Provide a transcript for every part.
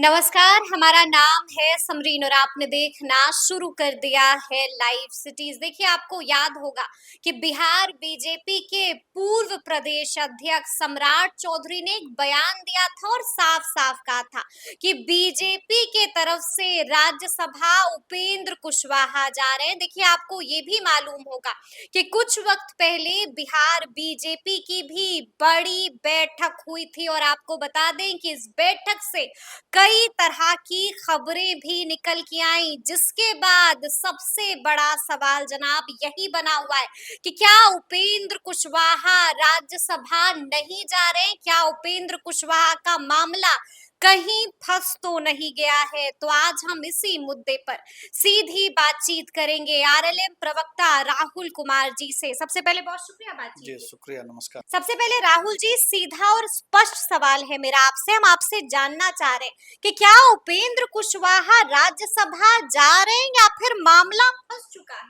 नमस्कार, हमारा नाम है समरीन और आपने देखना शुरू कर दिया है लाइव सिटीज। देखिए, आपको याद होगा कि बिहार बीजेपी के पूर्व प्रदेश अध्यक्ष सम्राट चौधरी ने एक बयान दिया था और साफ साफ कहा था कि बीजेपी के तरफ से राज्यसभा उपेंद्र कुशवाहा जा रहे हैं। देखिए, आपको ये भी मालूम होगा कि कुछ वक्त पहले बिहार बीजेपी की भी बड़ी बैठक हुई थी और आपको बता दें कि इस बैठक से कई तरह की खबरें भी निकल के आई, जिसके बाद सबसे बड़ा सवाल जनाब यही बना हुआ है कि क्या उपेंद्र कुशवाहा राज्यसभा नहीं जा रहे हैं? क्या उपेंद्र कुशवाहा का मामला कहीं फंस तो नहीं गया है? तो आज हम इसी मुद्दे पर सीधी बातचीत करेंगे आरएलएम प्रवक्ता राहुल कुमार जी से। सबसे पहले बहुत शुक्रिया बातचीत जी, के लिए। शुक्रिया, नमस्कार। सबसे पहले राहुल जी, सीधा और स्पष्ट सवाल है मेरा आपसे। हम आपसे जानना चाह रहे हैं कि क्या उपेंद्र कुशवाहा राज्यसभा जा रहे हैं या फिर मामला फंस चुका है?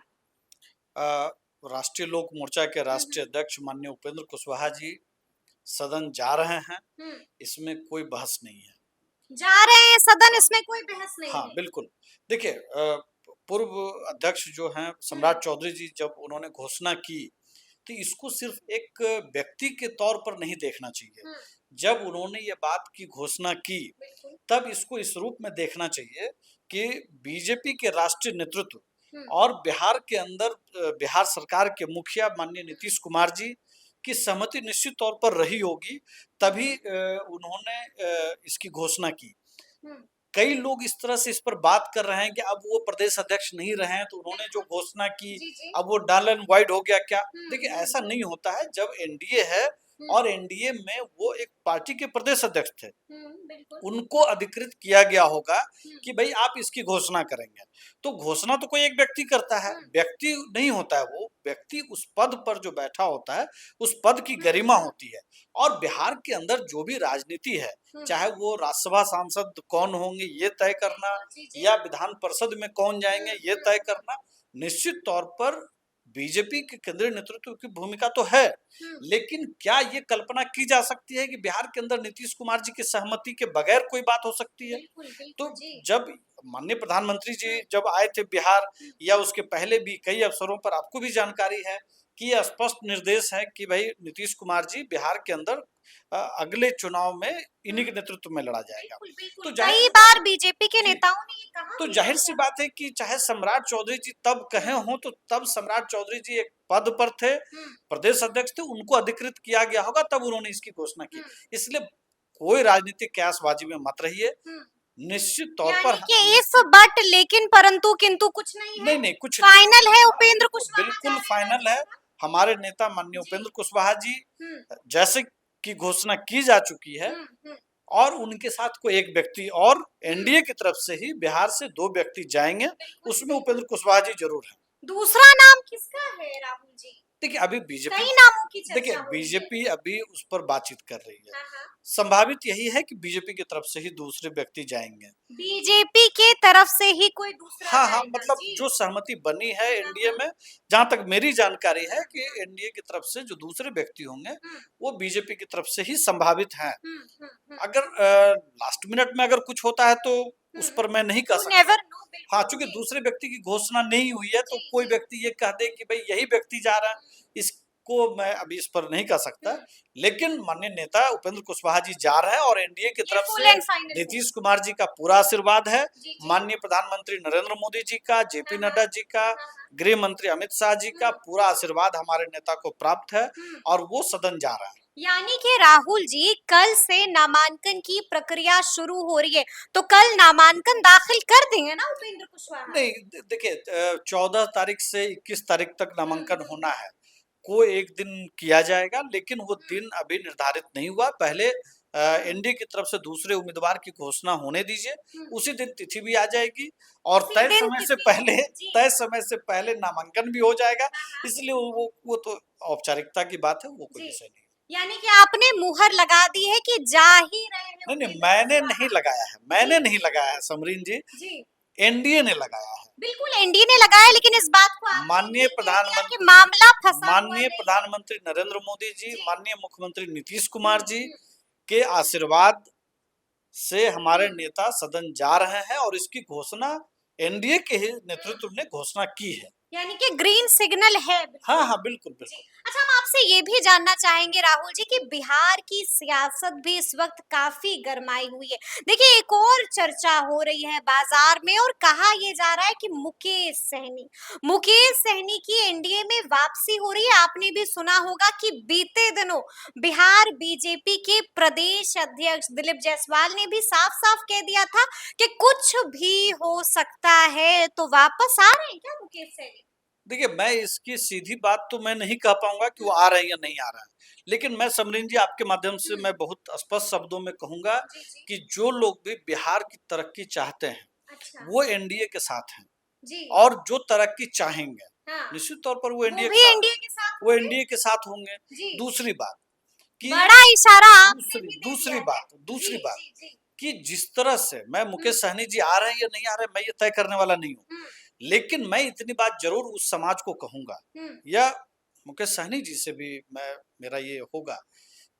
अ, राष्ट्रीय लोक मोर्चा के राष्ट्रीय हम्म। अध्यक्ष माननीय उपेंद्र कुशवाहा जी सदन जा रहे हैं, हम्म। इसमें कोई बहस नहीं है। जा रहे हैं सदन, हाँ, इसमें कोई बहस नहीं हाँ, है। बिल्कुल। देखिए, पूर्व अध्यक्ष जो हैं हम्म। सम्राट चौधरी जी जब उन्होंने घोषणा की, तो इसको सिर्फ एक व्यक्ति के तौर पर नहीं देखना चाहिए। हम्म। जब उन्होंने ये बात की घोषणा की, बिल्कुल। तब इसको इस रूप में देखना चाहिए कि बीजेपी के राष्ट्रीय नेतृत्व हम्म। और बिहार के अंदर बिहार सरकार के मुखिया माननीय नीतीश कुमार जी की सहमति निश्चित तौर पर रही होगी, तभी उन्होंने इसकी घोषणा की। हम्म। कई लोग इस तरह से इस पर बात कर रहे हैं कि अब वो प्रदेश अध्यक्ष नहीं रहे हैं, तो उन्होंने जो घोषणा की, जी जी। अब वो नल एंड वाइड हो गया क्या? देखिए, ऐसा हम्म। नहीं होता है। जब एनडीए है और एनडीए में वो एक पार्टी के प्रदेश अध्यक्ष थे, बिल्कुल। उनको अधिकृत किया गया होगा हम्म। कि भाई आप इसकी घोषणा करेंगे। तो घोषणा तो कोई एक व्यक्ति करता है, व्यक्ति नहीं होता है। वो व्यक्ति उस पद पर जो बैठा होता है, उस पद की गरिमा होती है। और बिहार के अंदर जो भी राजनीति है, चाहे वो राज्यसभा सांसद कौन होंगे ये तय करना, जी जी। या विधान परिषद में कौन जाएंगे ये तय करना, निश्चित तौर पर बीजेपी के केंद्रीय नेतृत्व की भूमिका तो है। लेकिन क्या ये कल्पना की जा सकती है कि बिहार के अंदर नीतीश कुमार जी की सहमति के बगैर कोई बात हो सकती है? बिल्कुल तो बिल्कुल जी। जब माननीय प्रधानमंत्री जी जब आए थे बिहार, या उसके पहले भी कई अवसरों पर आपको भी जानकारी है कि यह स्पष्ट निर्देश है कि भाई नीतीश कुमार जी बिहार के अंदर अगले चुनाव में इन्हीं के नेतृत्व में लड़ा जाएगा। बिल्कुल बिल्कुल, तो कई जाहिर बार बीजेपी के जी, नेताओं ने ये कहा तो भी है जाहिर सी बात है कि चाहे सम्राट चौधरी जी तब कहे हों, तो तब सम्राट चौधरी जी एक पद पर थे, प्रदेश अध्यक्ष थे, उनको अधिकृत किया गया होगा, तब उन्होंने इसकी घोषणा की। इसलिए कोई राजनीतिक कयासबाजी में मत रहिए। निश्चित तौर पर यानी कि इफ बट लेकिन परंतु किंतु कुछ नहीं है। नहीं, नहीं, कुछ नहीं। फाइनल है उपेंद्र कुशवाहा जा बिल्कुल रहे हैं फाइनल है। राज्यसभा। हमारे नेता माननीय जी। उपेंद्र कुशवाहा जी हम्म। जैसे की घोषणा की जा चुकी है, हम्म। और उनके साथ कोई एक व्यक्ति और एनडीए की तरफ से ही बिहार से 2 व्यक्ति जाएंगे, बिल्कुल उसमें बिल्कुल। उपेंद्र कुशवाहा जी जरूर हैं। दूसरा नाम किसका है राहुल जी? देखिए, अभी बीजेपी कई नामों की देखिए चर्चा हो रही है। बीजेपी अभी उस पर बातचीत कर रही है। हाँ हाँ। संभावित यही है कि बीजेपी की तरफ से ही दूसरे व्यक्ति जाएंगे। बीजेपी के तरफ से ही कोई दूसरा हाँ, हाँ, जाएगा मतलब जी। जो सहमति बनी है हाँ एनडीए हाँ। में, जहाँ तक मेरी जानकारी है कि एनडीए की तरफ से जो दूसरे व्यक्ति होंगे, वो बीजेपी की तरफ से ही संभावित हैं। अगर लास्ट मिनट में अगर कुछ होता है तो उस पर मैं नहीं कह You सकता। never know, हाँ, बिल्कुल चूंकि जी। दूसरे व्यक्ति की घोषणा नहीं हुई है, तो जी कोई जी। व्यक्ति ये कह दे कि भाई यही व्यक्ति जा रहा है, इसको मैं अभी इस पर नहीं कह सकता। लेकिन माननीय नेता उपेंद्र कुशवाहा जी जा रहे हैं, और एनडीए की ये तरफ फुल से एंड फाइनल है। नीतीश कुमार जी का पूरा आशीर्वाद है। जी जी। माननीय प्रधानमंत्री नरेंद्र मोदी जी का, जेपी हाँ नड्डा जी का, हाँ। गृह मंत्री अमित शाह जी का पूरा आशीर्वाद हमारे नेता को प्राप्त है, और वो सदन जा रहा है। यानी कि राहुल जी, कल से नामांकन की प्रक्रिया शुरू हो रही है, तो कल नामांकन दाखिल कर देंगे ना उपेंद्र कुशवाहा? नहीं, देखिए, 14 तारीख से 21 तारीख तक नामांकन होना है। कोई एक दिन किया जाएगा, लेकिन वो दिन अभी निर्धारित नहीं हुआ। पहले एनडीए की तरफ से दूसरे उम्मीदवार की घोषणा होने दीजिए, उसी दिन तिथि भी आ जाएगी, और उसी तय दिन समय से तिथि पहले जी। तय समय से पहले नामांकन भी हो जाएगा। हाँ हाँ। इसलिए वो तो औपचारिकता की बात है, वो कोई जी। विषय नहीं है। यानी कि आपने मुहर लगा दी है कि जा ही रहे हैं नहीं, नहीं, उपेंद्र मैंने कुशवाहा। नहीं लगाया है, मैंने जी नहीं लगाया है समरीन जी, जी। एनडीए ने लगाया है। बिल्कुल एनडीए ने लगाया, लेकिन इस बात को आपने माननीय ये कह दिया कि प्रधानमंत्री मामला फंसा हुआ माननीय नहीं है। प्रधानमंत्री नरेंद्र मोदी जी, जी। माननीय मुख्यमंत्री नीतीश कुमार जी हम्म। के आशीर्वाद से हमारे नेता सदन जा रहे हैं और इसकी घोषणा एनडीए के ही नेतृत्व ने घोषणा की है। यानी कि ग्रीन सिग्नल है हाँ बिल्कुल। हाँ, बिल्कुल जी। बिल्कुल। अच्छा, हम आपसे ये भी जानना चाहेंगे राहुल जी कि बिहार की सियासत भी इस वक्त काफी गरमाई हुई है। देखिए, एक और चर्चा हो रही है बाजार में और कहा ये जा रहा है कि मुकेश सहनी की एनडीए में वापसी हो रही है। आपने भी सुना होगा कि बीते दिनों बिहार बीजेपी के प्रदेश अध्यक्ष दिलीप जायसवाल ने भी साफ साफ कह दिया था कि कुछ भी हो सकता है, तो वापस आ रहे हैं क्या मुकेश सहनी? देखिए, मैं इसकी सीधी बात तो मैं नहीं कह पाऊंगा कि वो आ रहे हैं या नहीं आ रहे हैं, लेकिन मैं समरीन जी आपके माध्यम से मैं बहुत स्पष्ट शब्दों में कहूंगा जी, जी। कि जो लोग भी बिहार की तरक्की चाहते हैं अच्छा। वो एनडीए के साथ हैं, जी। और जो तरक्की चाहेंगे हाँ। निश्चित तौर पर वो वो एनडीए के भी साथ एनडीए के साथ वो होंगे? एनडीए के साथ होंगे। जी। दूसरी बात कि बड़ा इशारा आपने दूसरी भी दे दूसरी दिया है। बात जी, दूसरी बात जी, जी। कि जिस तरह से मैं मुकेश सहनी जी आ रहे हैं या नहीं आ रहे हैं मैं ये तय करने वाला नहीं हूँ, हुँ, लेकिन मैं इतनी बात जरूर उस समाज को कहूंगा हुँ, या मुकेश सहनी जी से भी मैं मेरा ये होगा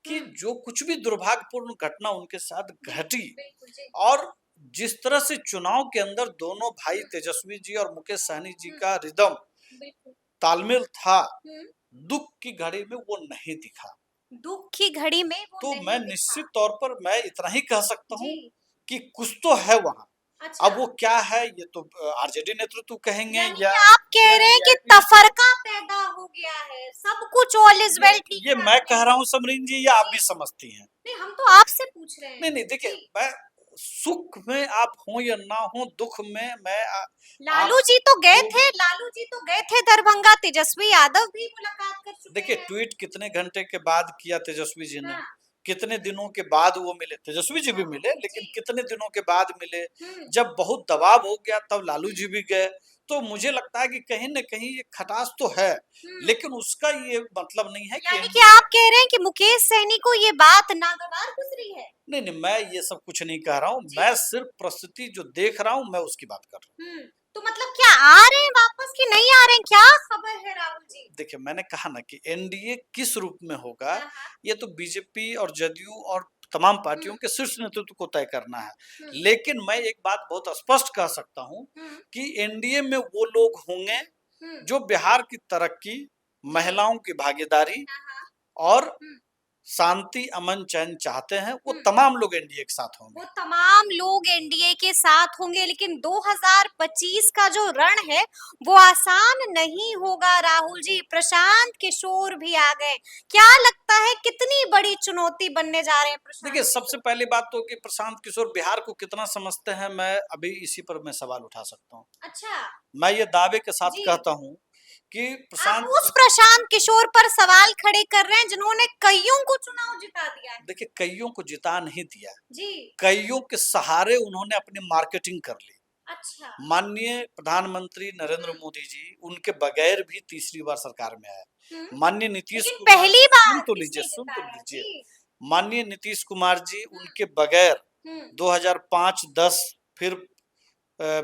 कि हुँ। जो कुछ भी दुर्भाग्यपूर्ण घटना उनके साथ जी, घटी बिल्कुल जी। और जिस तरह से चुनाव के अंदर दोनों भाई तेजस्वी जी और मुकेश सहनी जी हुँ, का रिदम बिल्कुल। तालमेल था, हुँ, दुख की घड़ी में वो नहीं दिखा। दुःख की घड़ी में वो तो मैं नहीं दिखा। निश्चित तौर पर मैं इतना ही कह सकता जी। हूँ कि कुछ तो है वहां। अच्छा। अब वो क्या है ये तो आरजेडी नेतृत्व कहेंगे यानी या कि आप कह रहे हैं कि वीआईपी नेतृत्व। तफरका पैदा हो गया है, सब कुछ ऑल इज ये वेल ये ठीक-ठाक मैं कह रहा नहीं हूँ है। समरीन जी या आप भी जी। समझती हैं? नहीं, हम तो आपसे पूछ रहे हैं। नहीं नहीं, देखिए जी। मैं सुख में आप हो या ना हो, दुख में मैं आप जो भी लालू जी तो गए थे दरभंगा, तेजस्वी यादव भी मुलाकात कर चुके देखिए हैं। ट्वीट कितने घंटे के बाद किया तेजस्वी जी ने, हाँ, कितने दिनों के बाद वो मिले, तेजस्वी जी भी मिले लेकिन जी। कितने दिनों के बाद मिले। हुँ, जब बहुत दबाव हो गया तब लालू जी भी गए। तो मुझे लगता है कि कहीं न कहीं ये खटास तो है, हुँ। लेकिन उसका ये मतलब नहीं है कि यानी कि एनडीए आप कह रहे हैं कि मुकेश सैनी को ये बात नागवार गुजरी है? नहीं, नहीं, मैं ये सब कुछ नहीं कह रहा हूँ, जी। मैं सिर्फ परिस्थिति जो देख रहा हूँ मैं उसकी बात कर रहा हूँ। हुँ, तो मतलब क्या आ रहे हैं वापस कि नहीं आ रहे हैं? क्या खबर है राहुल जी? देखिए मैंने कहा ना कि एनडीए किस रूप में होगा, हाँ, हाँ। ये तो बीजेपी और जदयू और तमाम हुँ, पार्टियों के शीर्ष नेतृत्व को तय करना है। हुँ, लेकिन मैं एक बात बहुत स्पष्ट कह सकता हूँ हुँ, कि एनडीए में वो लोग होंगे हुँ। जो बिहार की तरक्की, जी। महिलाओं की भागीदारी हाँ, हाँ। और हुँ, शांति, अमन, चैन चाहते हैं, वो हुँ। तमाम लोग एनडीए के साथ होंगे। वो तमाम लोग एनडीए के साथ होंगे, लेकिन 2025 का जो रण है वो आसान नहीं होगा राहुल जी। प्रशांत किशोर भी आ गए। क्या लगता है कितनी बड़ी चुनौती बनने जा रहे हैं प्रशांत देखिए सबसे किशोर? पहली बात तो कि प्रशांत किशोर बिहार को कितना समझते हैं, मैं अभी इसी पर मैं सवाल उठा सकता हूँ। अच्छा। मैं ये दावे के साथ जी। कहता हूँ कि आप प्रशांत उस प्रशांत किशोर पर सवाल खड़े कर रहे हैं जिन्होंने कईयों को चुनाव जिता दिया है। देखिए कईयों को जिता नहीं दिया, जी। कईयों के सहारे उन्होंने अपनी मार्केटिंग कर ली। अच्छा। माननीय प्रधानमंत्री नरेंद्र हुँ, मोदी जी उनके बगैर भी तीसरी बार सरकार में आए। हुँ। माननीय नीतीश लेकिन कुमार पहली जी बार किसने सुन तो जिताया? लीजिए, जी। माननीय नीतीश कुमार जी हुँ, उनके बगैर हुँ, 2005-10 फिर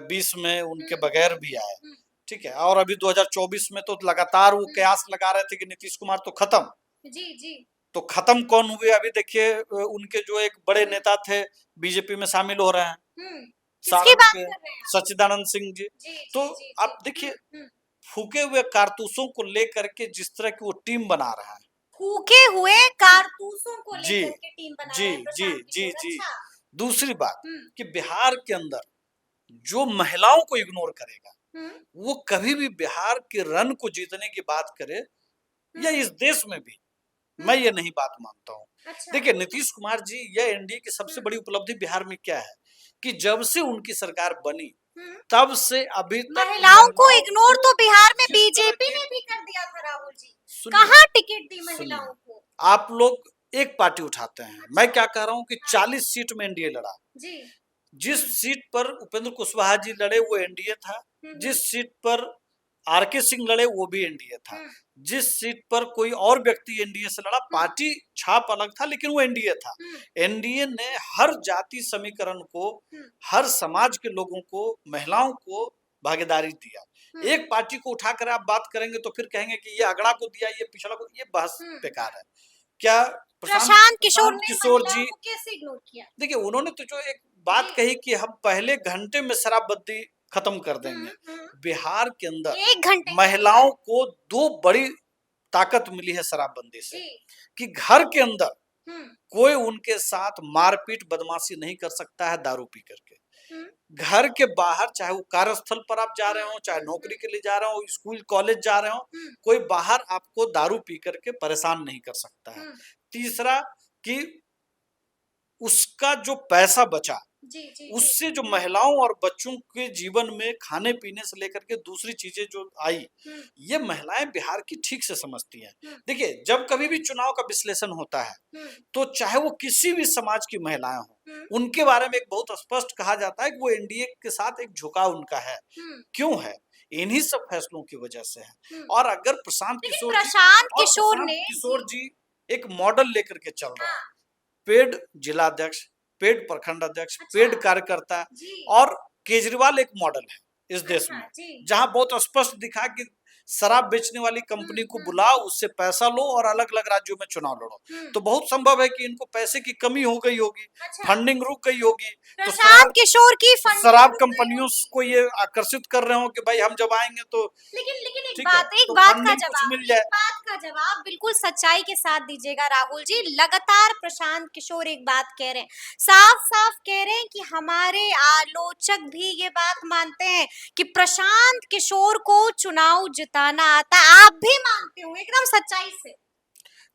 20 में हुँ, उनके बगैर भी आए। हुँ, ठीक है, और अभी 2024 में तो लगातार वो हुँ। कयास लगा रहे थे कि नीतीश कुमार तो खत्म। जी, जी। तो खत्म कौन हुए अभी देखिए, उनके जो एक बड़े हुँ, नेता थे बीजेपी में शामिल हो रहे हैं, हुँ। किसकी सारण बात के कर रहे हैं आप? सच्चिदानंद सिंह जी। जी, तो जी, जी, जी। आप देखिए हुँ। फूके हुए कारतूसों को लेकर के जिस तरह की वो टीम बना रहा है। फूके हुए कारतूसों को जी, लेकर के टीम बना जी, रहे हैं जी, प्रशांत जी, किशोर। जी। अच्छा। दूसरी बात हुँ, कि बिहार के अंदर जो महिलाओं को इग्नोर करेगा, हुँ, वो कभी भी बिहार के रन को जीतने की बात करे या हुँ, इस देश में भी, हुँ। मैं ये नहीं बात मानता हूँ। अच्छा। देखिए नीतीश कुमार जी या एनडीए की हुँ, सबसे बड़ी उपलब्धि बिहार में क्या है कि जब से उनकी सरकार बनी हुँ। तब से अभी तक महिलाओं को महिलाओं इग्नोर को तो बिहार में जिस तरह बीजेपी की ने भी कर दिया था राहुल जी। सुनिए कहाँ टिकट दी सुनिए महिलाओं को? आप लोग एक पार्टी उठाते हैं, मैं अच्छा। क्या कह रहा हूँ कि हाँ। 40 सीट में एनडीए लड़ा। जी। जिस हुँ, सीट पर उपेंद्र कुशवाहा जी लड़े वो एनडीए था, हुँ, हुँ, जिस सीट पर आरके सिंह लड़े वो भी एनडीए था, हुँ, जिस सीट पर कोई और व्यक्ति एनडीए से लड़ा हुँ, पार्टी छाप अलग था लेकिन वो एनडीए था। हुँ, एनडीए ने हर जाति समीकरण को, हुँ, हर समाज के लोगों को, महिलाओं को भागीदारी दिया। हुँ, एक पार्टी को उठाकर आप बात करेंगे तो फिर कहेंगे कि ये अगड़ा को दिया, ये पिछड़ा को, ये बहस हुँ। बेकार है। क्या प्रशांत किशोर प्रशांत ने किशोर महिलाओं जी, को कैसे इग्नोर किया? देखिए उन्होंने तो जो एक बात जी। कही कि हम पहले घंटे में शराबबंदी खत्म कर देंगे। हम्म। बिहार के अंदर 1 घंटे के महिलाओं को 2 बड़ी ताकत मिली है शराबबंदी से, जी। कि घर के अंदर हम्म। कोई उनके साथ मारपीट बदमाशी नहीं कर सकता है दारू पी करके। हम्म। घर के बाहर, चाहे वो कार्यस्थल पर आप जा रहे हो, चाहे नौकरी के लिए जा रहे हो, स्कूल कॉलेज जा रहे हो, हम्म। कोई बाहर आपको दारू पी करके परेशान नहीं कर सकता है। हम्म। तीसरा कि उसका जो पैसा बचा, जी जी जी। उससे जो महिलाओं और बच्चों के जीवन में खाने पीने से लेकर के दूसरी चीजें जो आई, हम्म। ये महिलाएं बिहार की ठीक से समझती हैं। हम्म। देखिए जब कभी भी चुनाव का विश्लेषण होता है, हम्म। तो चाहे वो किसी भी समाज की महिलाएं हों, हम्म। उनके बारे में एक बहुत स्पष्ट कहा जाता है कि वो एनडीए के साथ एक झुकाव उनका है। हम्म। क्यों है? इन्हीं सब फैसलों की वजह से है। हम्म। और अगर प्रशांत लेकिन किशोर जी, प्रशांत और किशोर प्रशांत ने किशोर जी एक मॉडल लेकर के चल रहा है। हाँ। पेड जिलाध्यक्ष, पेड प्रखंड अध्यक्ष, अच्छा। पेड कार्यकर्ता, जी। और केजरीवाल एक मॉडल है इस देश अच्छा, में, जी। जहां बहुत स्पष्ट दिखा कि शराब बेचने वाली कंपनी को बुलाओ, उससे पैसा लो और अलग अलग राज्यों में चुनाव लड़ो। तो बहुत संभव है कि इनको पैसे की कमी हो गई होगी, अच्छा। फंडिंग रुक गई होगी, तो प्रशांत किशोर की फंडिंग शराब रुक गई कंपनियों होगी। को ये आकर्षित कर रहे हो कि भाई हम जब आएंगे तो लेकिन एक ठीक है, बात तो का फंडिंग कुछ जवाब, मिल जाए। बिल्कुल सच्चाई के साथ दीजिएगा राहुल जी। लगातार प्रशांत किशोर एक बात कह रहे हैं, साफ साफ कह रहे हैं कि हमारे आलोचक भी ये बात मानते हैं कि प्रशांत किशोर को चुनाव जिताना आता है। आप भी मानते हो एकदम सच्चाई से?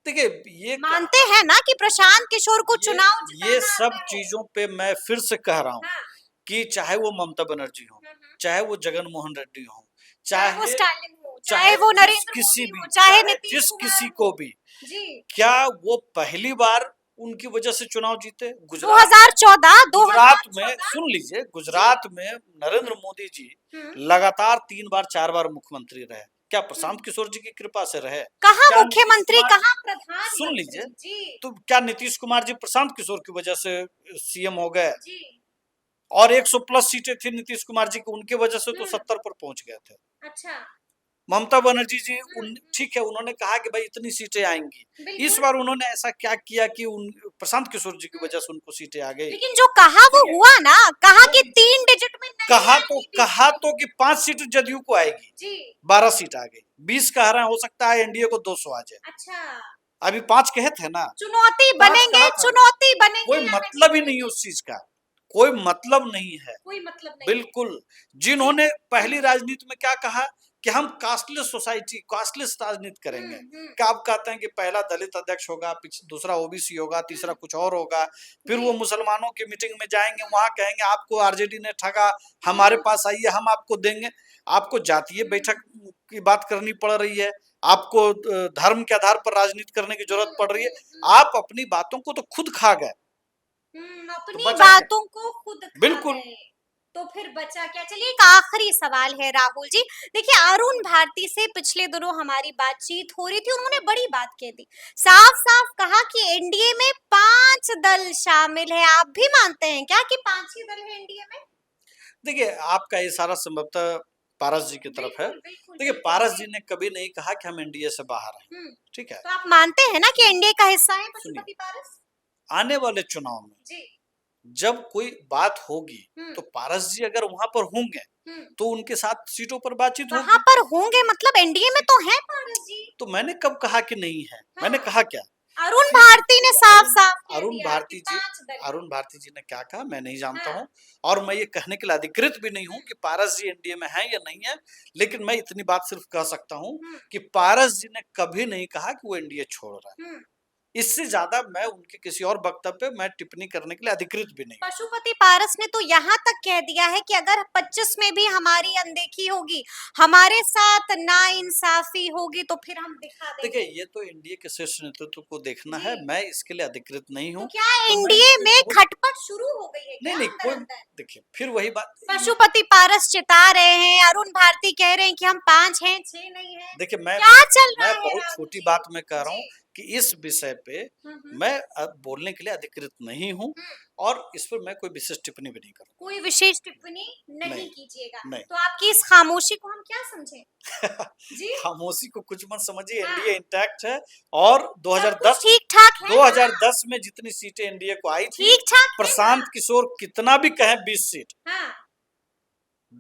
देखिए ये मानते हैं ना कि प्रशांत किशोर को चुनाव ये जिताना सब आता है? चीजों पे मैं फिर से कह रहा हूँ हाँ। कि चाहे वो ममता बनर्जी हो, चाहे वो जगन मोहन रेड्डी हो, चाहे वो चाहे स्टालिन हो, चाहे वो जिस नरेंद्र किसी मोदी भी, हो, चाहे चाहे नीतीश जिस कुमार किसी हो। को भी, जी। क्या वो पहली बार उनकी वजह से चुनाव जीते? 2014 गुजरात में 2014 सुन लीजिए, गुजरात में नरेंद्र मोदी जी लगातार 3 बार 4 बार मुख्यमंत्री रहे। क्या प्रशांत किशोर जी की कृपा से रहे? कहाँ क्या नीतीश मुख्यमंत्री, कुमार, कहाँ प्रधानमंत्री? सुन लीजिए, जी तो क्या नीतीश कुमार जी प्रशांत किशोर की वजह से सीएम हो गए? जी। और 100 प्लस सीटें थी नीतीश कुमार जी की, उनके वजह से तो 70 पर पहुंच गए थे। अच्छा। ममता बनर्जी जी ठीक है, उन्होंने कहा कि भाई इतनी सीटें आएंगी। इस बार उन्होंने ऐसा क्या किया कि उन प्रशांत किशोर जी की वजह से उनको सीटें आ गई? लेकिन जो कहा वो हुआ ना, कहा कि 3 डिजिट में नहीं आएगी कहा तो कि 5 सीट जदयू को आएगी, जी। 12 सीट आ गई, 20 कह रहे हैं, हो सकता है एनडीए को 200 आ जाए। अच्छा। अभी 5 कहे थे ना, चुनौती 5 बनेंगे, कहा था। चुनौती बनेंगे कोई या मतलब ही नहीं नहीं है उस चीज का, कोई मतलब नहीं है, कोई मतलब नहीं। बिल्कुल। जिन्होंने पहली राजनीति में क्या कहा कि हम कास्टलेस सोसाइटी, कास्टलेस राजनीति करेंगे। क्या आप कहते हैं कि पहला दलित अध्यक्ष होगा, दूसरा ओबीसी होगा, तीसरा कुछ और होगा, फिर वो मुसलमानों की मीटिंग में जाएंगे, वहां कहेंगे आपको आरजेडी ने ठगा, हमारे पास आइए हम आपको देंगे। आपको जातीय बैठक की बात करनी पड़ रही है, आपको धर्म के आधार पर राजनीति करने की जरूरत पड़ रही है। आप अपनी बातों को तो खुद खा गए, अपनी बचा बातों को खुद खा बिल्कुल। गए, तो फिर बचा क्या? चलिए एक आखिरी सवाल है राहुल जी। देखिए अरुण भारती से पिछले दिनों हमारी बातचीत हो रही थी, उन्होंने बड़ी बात कह दी, साफ साफ कहा कि एनडीए में 5 दल शामिल है। आप भी मानते हैं क्या कि 5 ही दल है एनडीए में? देखिए आपका इशारा संभवतः पारस जी की तरफ है। देखिए पारस जी ने कभी नहीं कहा कि हम एनडीए से बाहर हैं, ठीक है। तो आप मानते हैं ना कि एनडीए का हिस्सा है पशुपति पारस? आने वाले चुनाव में जी। जब कोई बात होगी तो पारस जी अगर वहां पर होंगे तो उनके साथ सीटों पर बातचीत होगी। वहां पर होंगे मतलब एनडीए में तो है पारस जी। तो मैंने कब कहा कि नहीं है? मैंने कहा क्या? अरुण भारती ने साफ साफ कह अरुण दिया भारती कि जी 5 दल। अरुण भारती जी ने क्या कहा मैं नहीं जानता हूं, और मैं ये कहने के लिए अधिकृत भी नहीं हूं कि पारस जी एनडीए में हैं या नहीं है। लेकिन मैं इतनी बात सिर्फ कह सकता हूं कि पारस जी ने कभी नहीं कहा कि वो एनडीए छोड़ रहा है। इससे ज्यादा मैं उनके किसी और वक्तव्य पे मैं टिप्पणी करने के लिए अधिकृत भी नहीं। पशुपति पारस ने तो यहाँ तक कह दिया है कि अगर 25 में भी हमारी अनदेखी होगी, हमारे साथ नाइंसाफी होगी, तो फिर हम दिखा देंगे। देखिए ये तो एनडीए के शीर्ष नेतृत्व को देखना है, मैं इसके लिए अधिकृत नहीं हूँ। तो क्या एनडीए में खटपट शुरू हो गई है? नहीं कोई, देखिए फिर वही बात, पशुपति पारस चिता रहे हैं, अरुण भारती कह रहे हैं कि हम 5 हैं, 6 नहीं है। देखिए क्या चल रहा है? बहुत छोटी बात में कह रहा हूँ कि इस विषय पे हम्म। मैं बोलने के लिए अधिकृत नहीं हूँ और इस पर मैं कोई विशेष टिप्पणी भी नहीं करूँगा। कोई विशेष टिप्पणी नहीं नहीं, कीजिएगा। नहीं। तो आपकी इस खामोशी को हम क्या समझें? जी? खामोशी को कुछ मत समझिए, हाँ। एनडीए इंटैक्ट है और सब कुछ 2010 ठीक-ठाक है ना? 2010 में जितनी सीटें एनडीए को आई थी, ठीक-ठाक है प्रशांत ना? किशोर कितना भी कहें 20 सीट, हाँ,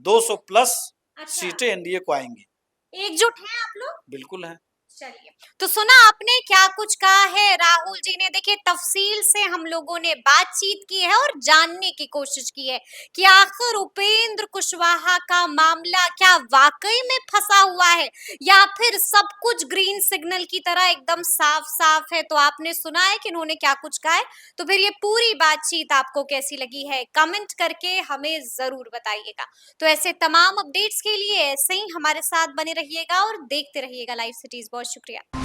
200 प्लस अच्छा। सीटें एनडीए को आएंगी। एकजुट हैं आप लोग? बिल्कुल है। चलिए, तो सुना आपने क्या कुछ कहा है राहुल जी ने। देखिए तफसील से हम लोगों ने बातचीत की है और जानने की कोशिश की है कि आखिर उपेंद्र कुशवाहा का मामला क्या वाकई में फंसा हुआ है या फिर सब कुछ ग्रीन सिग्नल की तरह एकदम साफ साफ है। तो आपने सुना है कि इन्होंने क्या कुछ कहा है, तो फिर ये पूरी बातचीत आपको कैसी लगी है कमेंट करके हमें जरूर बताइएगा। तो ऐसे तमाम अपडेट्स के लिए ऐसे ही हमारे साथ बने रहिएगा और देखते रहिएगा लाइव सिटीज। बहुत शुक्रिया।